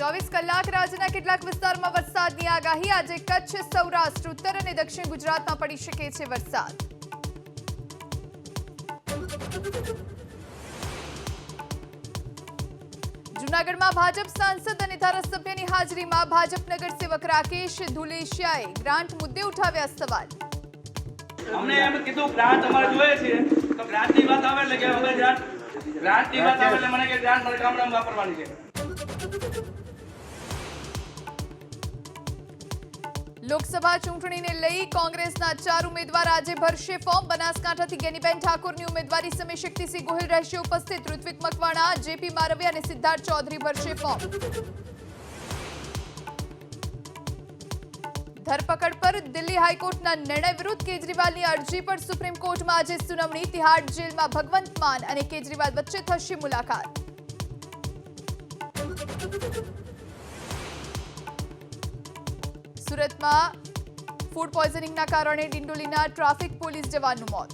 24 કલાક રાજ્યના કેટલાક વિસ્તારમાં વરસાદની આગાહી। આજે કચ્છ, સૌરાષ્ટ્ર, ઉત્તર અને દક્ષિણ ગુજરાતમાં પડી શકે છે વરસાદ। જૂનાગઢમાં ભાજપ સાંસદ અને ધારાસભ્યની હાજરીમાં ભાજપ નગરસેવક રાકેશ ધુલેશિયાએ ગ્રાન્ટ મુદ્દે ઉઠાવ્યા સવાલ। हमने एम कीधु ग्रांट अमारे जोए छे तो ग्रांट ની વાત આવે એટલે કે હવે ગ્રાંટ ની વાત આવે એટલે મને કે ગ્રાંટ મારા ગામડામાં વાપરવાની છે। લોકસભા ચૂંટણીને લઈ કોંગ્રેસના 4 ઉમેદવાર આજે ભરશે ફોર્મ। બનાસકાંઠાથી ગેનીબેન ઠાકોરની ઉમેદવારી સામે શક્તિસિંહ ગોહિલ રહેશે ઉપસ્થિત। ઋત્વિક મકવાણા, જેપી મારવિયા અને સિદ્ધાર્થ ચૌધરી ભરશે ફોર્મ। ધરપકડ પર દિલ્હી હાઈકોર્ટના નિર્ણય વિરુદ્ધ કેજરીવાલની અરજી પર સુપ્રીમ કોર્ટમાં આજે સુનાવણી। તિહાડ જેલમાં ભગવંત માન અને કેજરીવાલ વચ્ચે થશે મુલાકાત। સુરતમાં ફૂડ પોઈઝનિંગના કારણે ડિંડોલીના ટ્રાફિક પોલીસ જવાનનું મોત।